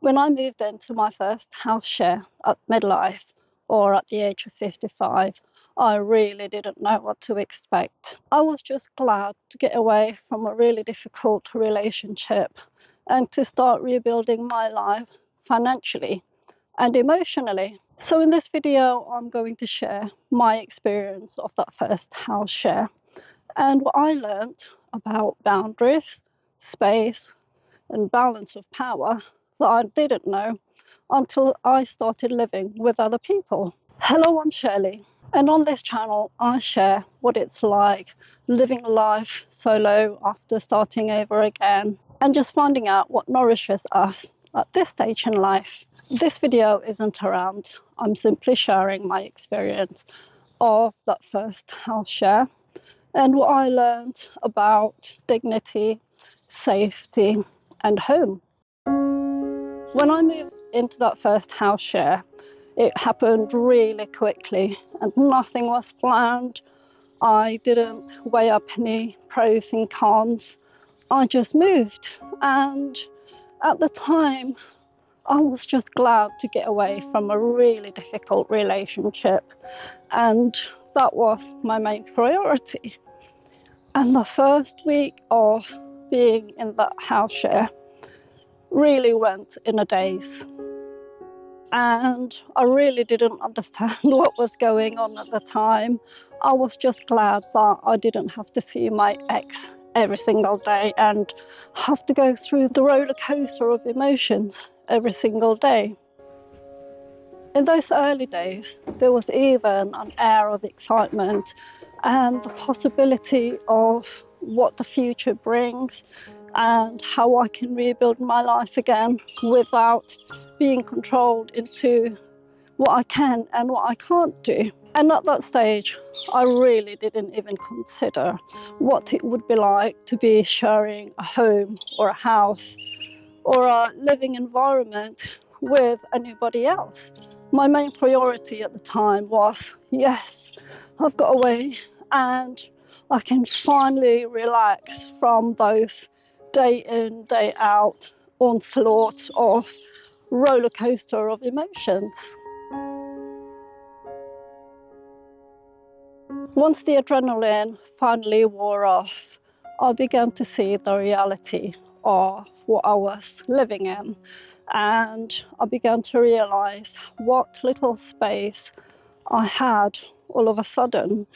When I moved into my first house share at midlife, or at the age of 55, I really didn't know what to expect. I was just glad to get away from a really difficult relationship and to start rebuilding my life financially and emotionally. So, in this video, I'm going to share my experience of that first house share and what I learned about boundaries, space, and balance of power that I didn't know until I started living with other people. Hello, I'm Shirley, and on this channel, I share what it's like living life solo after starting over again and just finding out what nourishes us at this stage in life. This video isn't around, I'm simply sharing my experience of that first house share and what I learned about dignity, safety, and home. When I moved into that first house share, it happened really quickly and nothing was planned. I didn't weigh up any pros and cons. I just moved. And at the time, I was just glad to get away from a really difficult relationship. And that was my main priority. And the first week of being in that house share really went in a daze. And I really didn't understand what was going on at the time. I was just glad that I didn't have to see my ex every single day and have to go through the roller coaster of emotions every single day. In those early days, there was even an air of excitement and the possibility of what the future brings and how I can rebuild my life again without being controlled into what I can and what I can't do. And at that stage, I really didn't even consider what it would be like to be sharing a home or a house or a living environment with anybody else. My main priority at the time was, yes, I've got away and I can finally relax from those day in, day out onslaughts of roller coaster of emotions. Once the adrenaline finally wore off, I began to see the reality of what I was living in, and I began to realize what little space I had all of a sudden,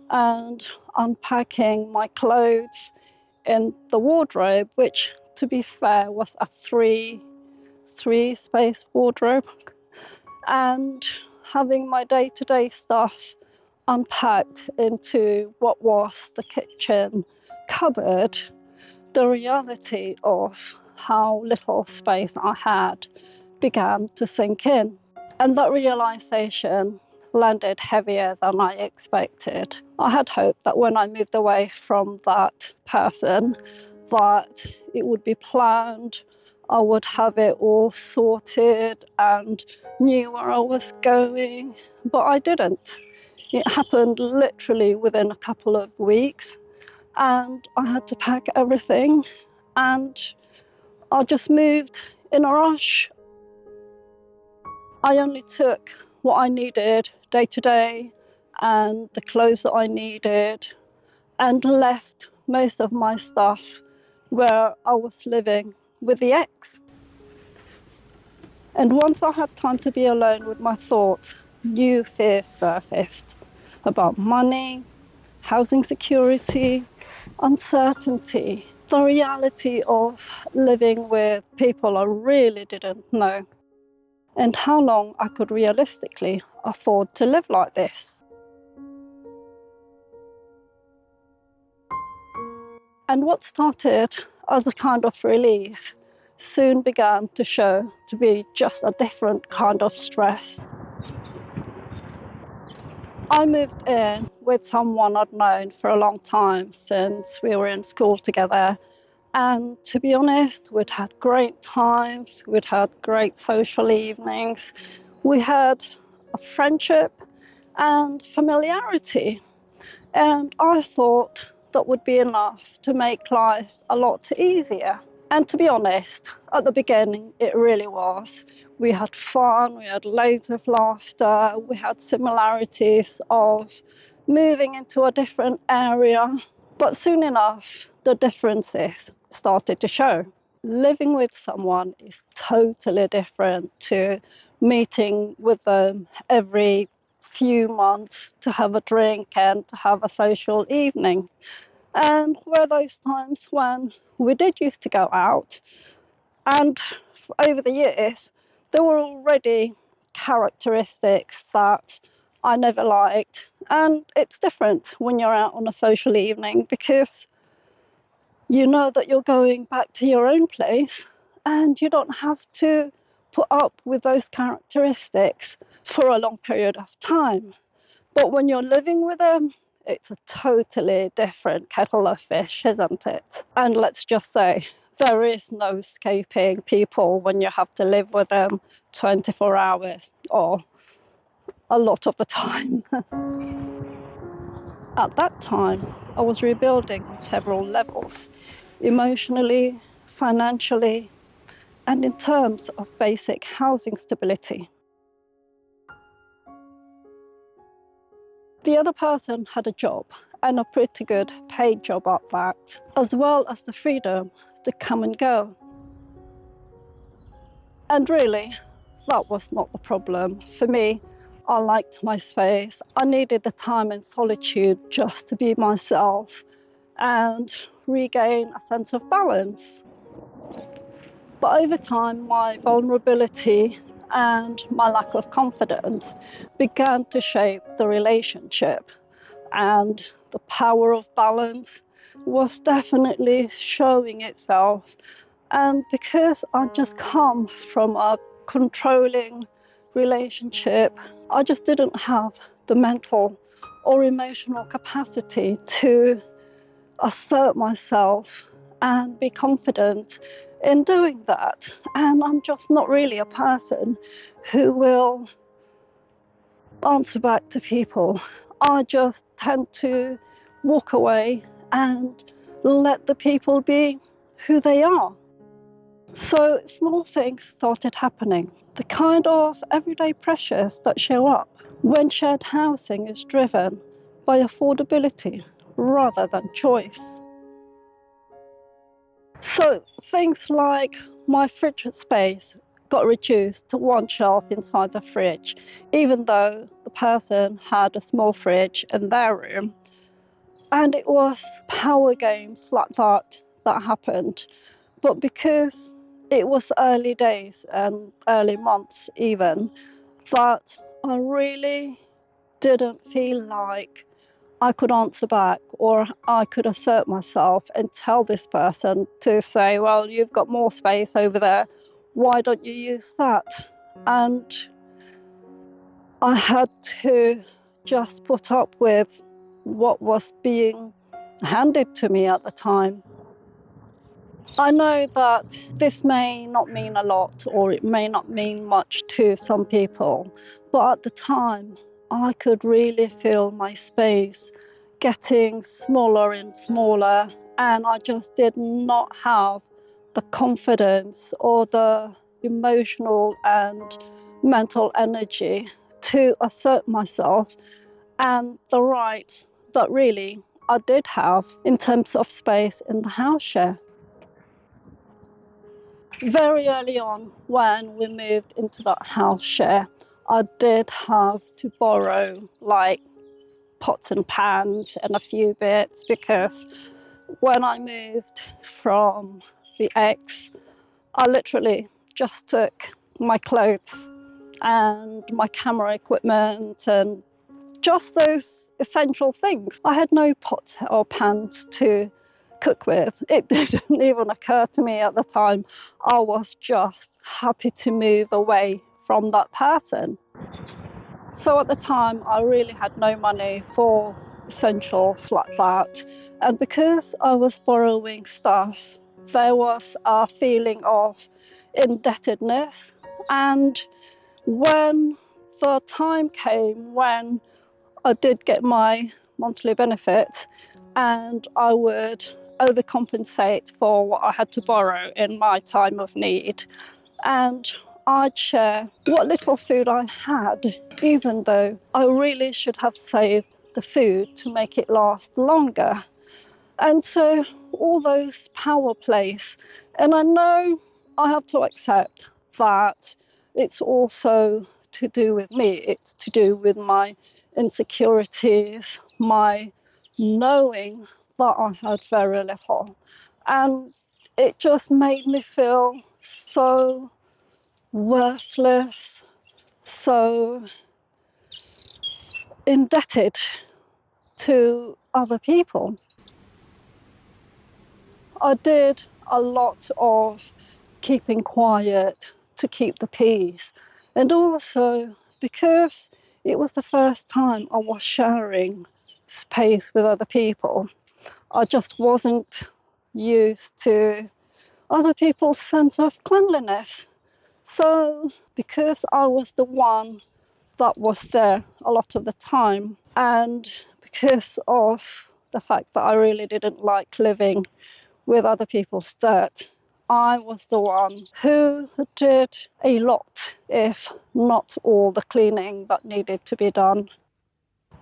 and unpacking my clothes in the wardrobe, which, to be fair, was a three space wardrobe, and having my day-to-day stuff unpacked into what was the kitchen cupboard, the reality of how little space I had began to sink in. And that realization landed heavier than I expected. I had hoped that when I moved away from that person, that it would be planned, I would have it all sorted and knew where I was going, but I didn't. It happened literally within a couple of weeks, and I had to pack everything, and I just moved in a rush. I only took what I needed day to day and the clothes that I needed, and left most of my stuff where I was living with the ex. And once I had time to be alone with my thoughts, new fears surfaced about money, housing security, uncertainty, the reality of living with people I really didn't know, and how long I could realistically afford to live like this. And what started as a kind of relief soon began to show to be just a different kind of stress. I moved in with someone I'd known for a long time since we were in school together. And to be honest, we'd had great times, we'd had great social evenings, we had a friendship and familiarity. And I thought that would be enough to make life a lot easier. And to be honest, at the beginning, it really was. We had fun, we had loads of laughter, we had similarities of moving into a different area. But soon enough, the differences started to show. Living with someone is totally different to meeting with them every few months to have a drink and to have a social evening. And were those times when we did used to go out, and over the years, there were already characteristics that I never liked. And it's different when you're out on a social evening because you know that you're going back to your own place and you don't have to put up with those characteristics for a long period of time. But when you're living with them, it's a totally different kettle of fish, isn't it? And let's just say, there is no escaping people when you have to live with them 24 hours or a lot of the time. At that time, I was rebuilding on several levels, emotionally, financially, and in terms of basic housing stability. The other person had a job, and a pretty good paid job at that, as well as the freedom to come and go. And really, that was not the problem. For me, I liked my space. I needed the time and solitude just to be myself and regain a sense of balance. But over time, my vulnerability and my lack of confidence began to shape the relationship, and the power of balance was definitely showing itself. And because I just come from a controlling relationship, I just didn't have the mental or emotional capacity to assert myself and be confident in doing that. And I'm just not really a person who will answer back to people. I just tend to walk away and let the people be who they are. So small things started happening, the kind of everyday pressures that show up when shared housing is driven by affordability rather than choice. So things like my fridge space got reduced to one shelf inside the fridge, even though the person had a small fridge in their room. And it was power games like that that happened. But because it was early days and early months even, that I really didn't feel like I could answer back or I could assert myself and tell this person to say, well, you've got more space over there, why don't you use that? And I had to just put up with what was being handed to me at the time. I know that this may not mean a lot or it may not mean much to some people, but at the time I could really feel my space getting smaller and smaller, and I just did not have the confidence or the emotional and mental energy to assert myself and the rights that really I did have in terms of space in the house share. Very early on, when we moved into that house share, I did have to borrow like pots and pans and a few bits because when I moved from the ex, I literally just took my clothes and my camera equipment and just those essential things. I had no pots or pans to cook with. It didn't even occur to me at the time. I was just happy to move away from that person. So at the time, I really had no money for essentials like that. And because I was borrowing stuff, there was a feeling of indebtedness. And when the time came when I did get my monthly benefit, and I would overcompensate for what I had to borrow in my time of need. And I'd share what little food I had, even though I really should have saved the food to make it last longer. And so all those power plays, and I know I have to accept that it's also to do with me, it's to do with my insecurities, my knowing that I had very little. And it just made me feel so worthless, so indebted to other people. I did a lot of keeping quiet to keep the peace, and also because it was the first time I was sharing space with other people. I just wasn't used to other people's sense of cleanliness. So, because I was the one that was there a lot of the time, and because of the fact that I really didn't like living with other people's dirt, I was the one who did a lot, if not all, the cleaning that needed to be done.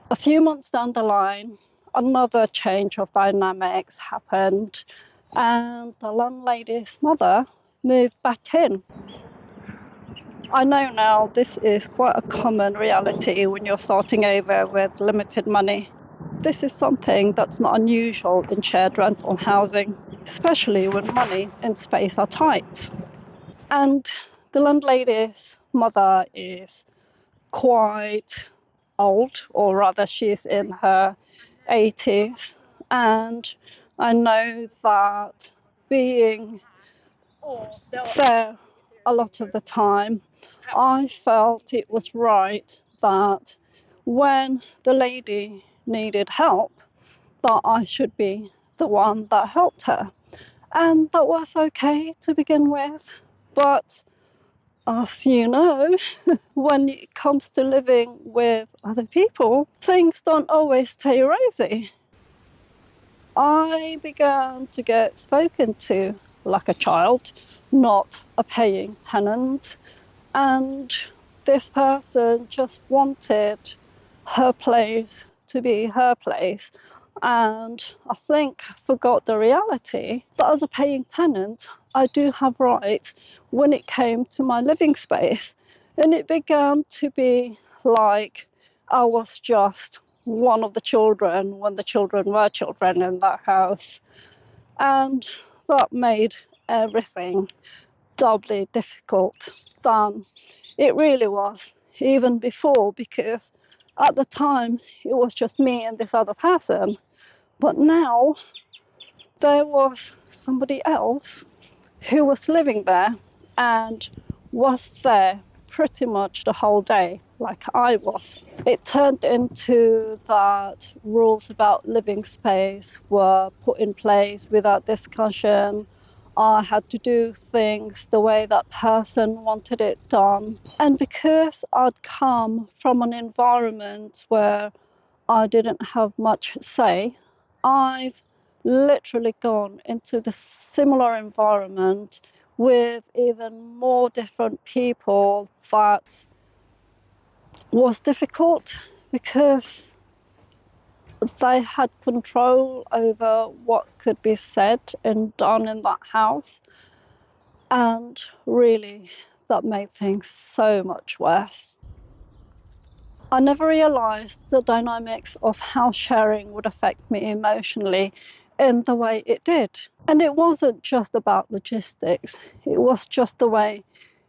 A few months down the line, another change of dynamics happened, and the landlady's mother moved back in. I know now this is quite a common reality when you're starting over with limited money. This is something that's not unusual in shared rental housing, especially when money and space are tight. And the landlady's mother is quite old, or rather, she's in her 80s. And I know that being there a lot of the time, I felt it was right that when the lady needed help, that I should be the one that helped her. And that was okay to begin with. But as you know, when it comes to living with other people, things don't always stay rosy. I began to get spoken to like a child, not a paying tenant. And this person just wanted her place to be her place. And I think forgot the reality that as a paying tenant, I do have rights when it came to my living space. And it began to be like I was just one of the children when the children were children in that house. And that made everything doubly difficult than it really was even before, because at the time it was just me and this other person. But now there was somebody else who was living there and was there pretty much the whole day, like I was. It turned into that rules about living space were put in place without discussion. I had to do things the way that person wanted it done. And because I'd come from an environment where I didn't have much say, I've literally gone into the similar environment with even more different people that was difficult because they had control over what could be said and done in that house. And really, that made things so much worse. I never realized the dynamics of how sharing would affect me emotionally in the way it did. And it wasn't just about logistics, it was just the way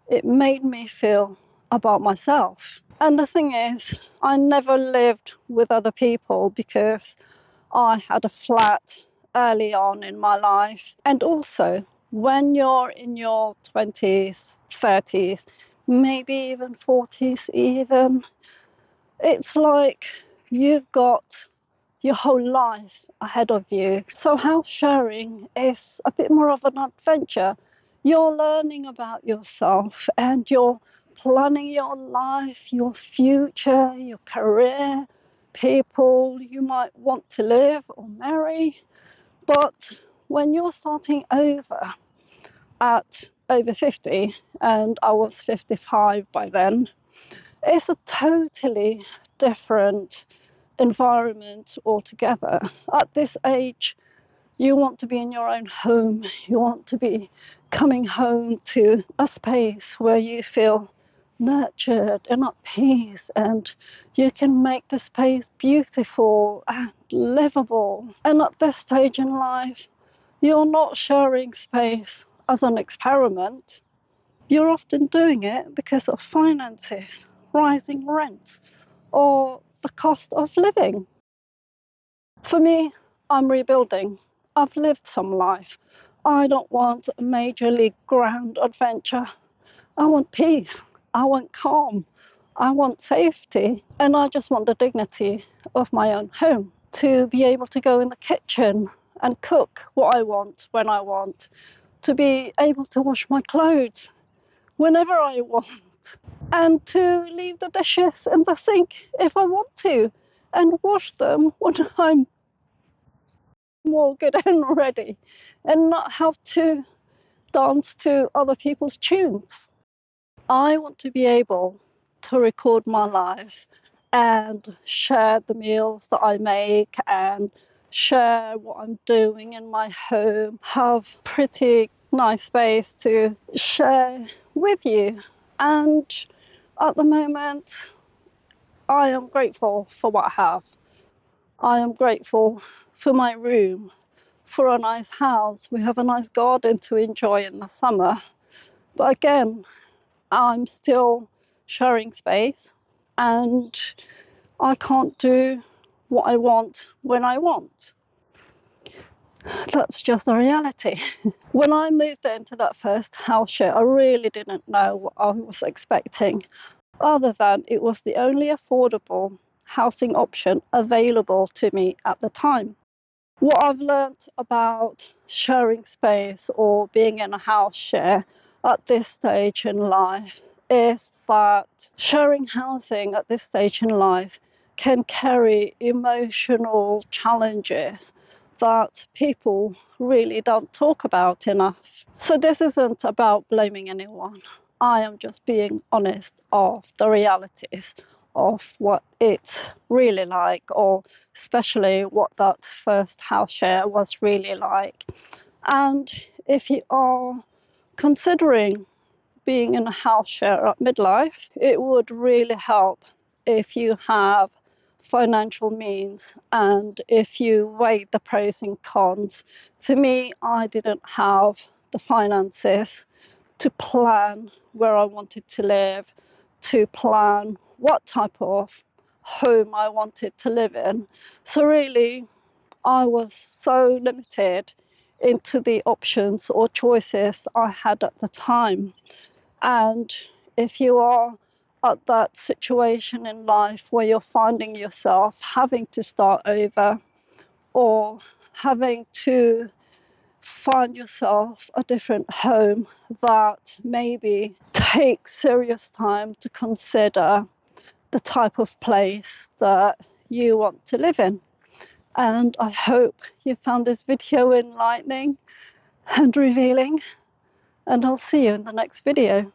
it made me feel about myself. And the thing is, I never lived with other people because I had a flat early on in my life. And also, when you're in your 20s, 30s, maybe even 40s, even, it's like you've got your whole life ahead of you. So, house sharing is a bit more of an adventure. You're learning about yourself and you're planning your life, your future, your career, people you might want to live or marry. But when you're starting over at over 50, and I was 55 by then, it's a totally different environment altogether. At this age, you want to be in your own home. You want to be coming home to a space where you feel nurtured and at peace, and you can make the space beautiful and livable. And at this stage in life, you're not sharing space as an experiment. You're often doing it because of finances, rising rents, or the cost of living. For me, I'm rebuilding. I've lived some life. I don't want a majorly grand adventure. I want peace. I want calm. I want safety. And I just want the dignity of my own home, to be able to go in the kitchen and cook what I want when I want, to be able to wash my clothes whenever I want, and to leave the dishes in the sink if I want to, and wash them when I'm more good and ready, and not have to dance to other people's tunes. I want to be able to record my life and share the meals that I make and share what I'm doing in my home, have pretty nice space to share with you. And at the moment, I am grateful for what I have. I am grateful for my room, for a nice house. We have a nice garden to enjoy in the summer. But again, I'm still sharing space, and I can't do what I want when I want. That's just a reality. When I moved into that first house share, I really didn't know what I was expecting, other than it was the only affordable housing option available to me at the time. What I've learned about sharing space or being in a house share at this stage in life is that sharing housing at this stage in life can carry emotional challenges that people really don't talk about enough. So this isn't about blaming anyone. I am just being honest of the realities of what it's really like, or especially what that first house share was really like. And if you are considering being in a house share at midlife, it would really help if you have financial means and if you weigh the pros and cons. For me, I didn't have the finances to plan where I wanted to live, to plan what type of home I wanted to live in. So really, I was so limited into the options or choices I had at the time. And if you are at that situation in life where you're finding yourself having to start over, or having to find yourself a different home, that maybe take serious time to consider the type of place that you want to live in. And I hope you found this video enlightening and revealing, and I'll see you in the next video.